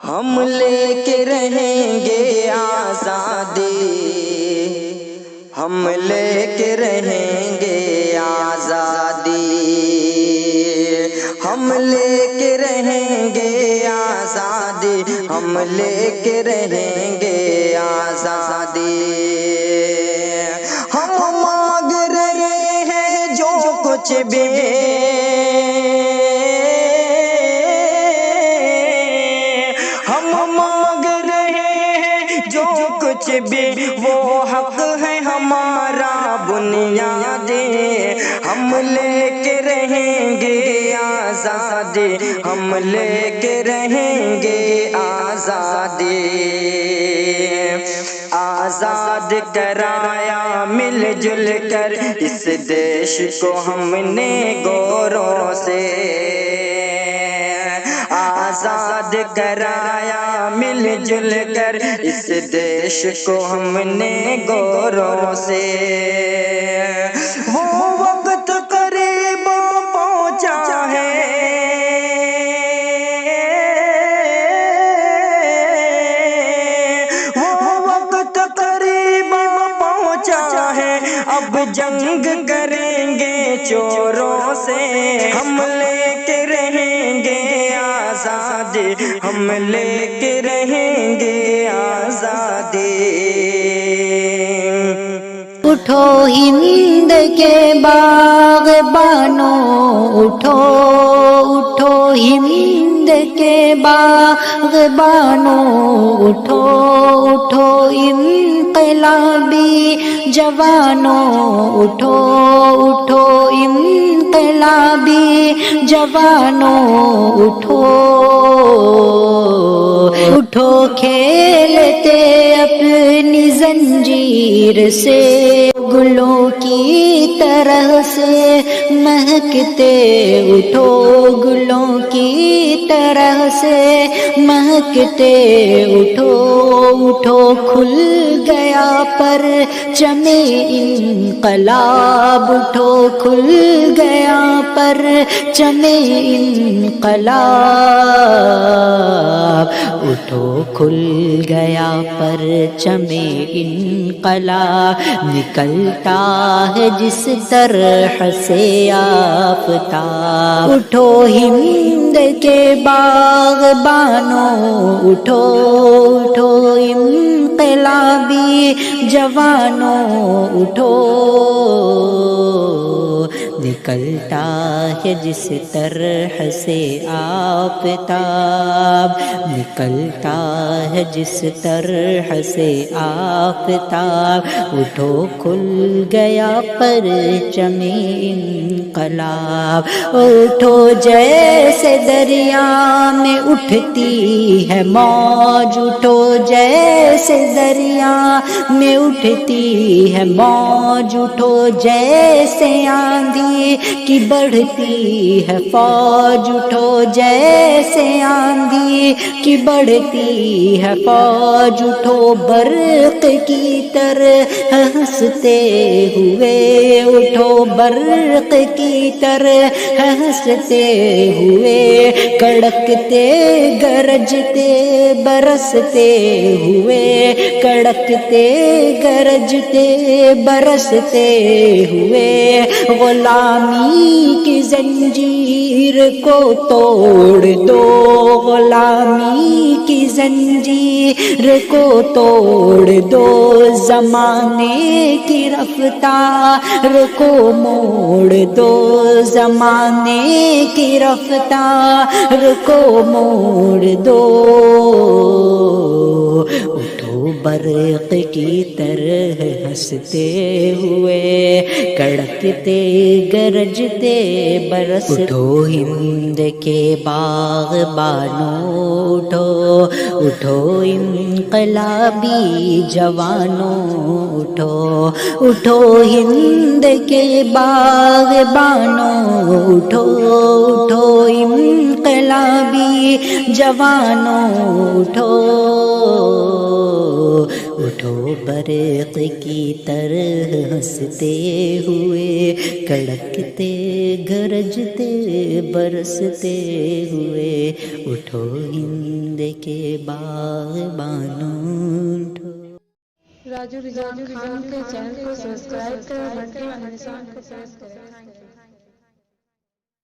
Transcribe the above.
ہم لے کے رہیں گے آزادی، ہم لے کے رہیں گے آزادی، ہم لے کے رہیں گے آزادی، ہم لے کے رہیں گے آزادی۔ ہم مانگ رہے ہیں جو کچھ بھی، ہم مانگ رہے ہیں جو کچھ بھی، وہ حق ہے ہمارا بنیادی۔ ہم لے کے رہیں گے آزادی، ہم لے کے رہیں گے آزادی۔ آزاد کرایا مل جل کر اس دیش کو ہم نے گوروں سے، آزاد کرایا مل جل کر اس دیش کو ہم نے گوروں سے۔ وہ وقت قریب پہنچا ہے، وہ وقت قریب پہنچا ہے، اب جنگ کریں گے چوروں سے۔ ہم لے کے رہیں گے آزادی، ہم لے کے رہیں گے آزادی۔ اٹھو ہند کے باغبانوں، اٹھو اٹھو ہند کے باغبانوں، اٹھو اٹھو انقلابی جوانوں، اٹھو اٹھو انقلابی جوانوں، اٹھو اٹھو کھیلتے اپنی زنجیر سے، گلوں کی طرح سے مہکتے، اٹھو گلوں کی طرح سے مہکتے، اٹھو اٹھو کھل گیا پرچم انقلاب، اٹھو کھل گیا پرچم انقلاب، اٹھو کھل گیا پرچم انقلاب، نکلتا ہے جس طرح سے آفتاب۔ اٹھو ہند کے باغبانوں، اٹھو اٹھو انقلابی جوانوں، اٹھو نکلتا ہے جس طرح سے آفتاب، نکلتا ہے جس طرح سے آفتاب، اٹھو کھل گیا پرچم انقلاب، اٹھو جیسے دریا میں اٹھتی ہے موج، اٹھو جیسے دریا میں اٹھتی ہے موج، اٹھو جیسے آندھی کی بڑھتی ہے فوج، اٹھو جیسے آندھی کی بڑھتی ہے فوج، اٹھو برق کی طرح ہنستے ہوئے، اٹھو برق کی طرح ہنستے ہوئے، کڑکتے گرجتے برستے ہوئے، کڑکتے گرجتے برستے ہوئے، غلامی کی زنجیر کو توڑ دو، غلامی کی زنجیر کو توڑ دو، زمانے کی رفتار کو موڑ دو، زمانے کی رفتار کو موڑ دو، اٹھو برق کی طرح ہنستے ہوئے، کڑکتے گرجتے برستے، اٹھو ہند کے باغبانوں، اٹھو اٹھو انقلابی جوانوں، اٹھو اٹھو ہند کے باغبانوں، اٹھو اٹھو انقلابی جوانوں، اٹھو اٹھو برق کی طرح ہنستے ہوئے، کڑکتے گرجتے برستے ہوئے، اٹھو ہند کے باغبانوں اٹھو۔ راجو رضوان خان کے چینل کو سبسکرائب کریں، گھنٹی کا نشان کو پریس کریں۔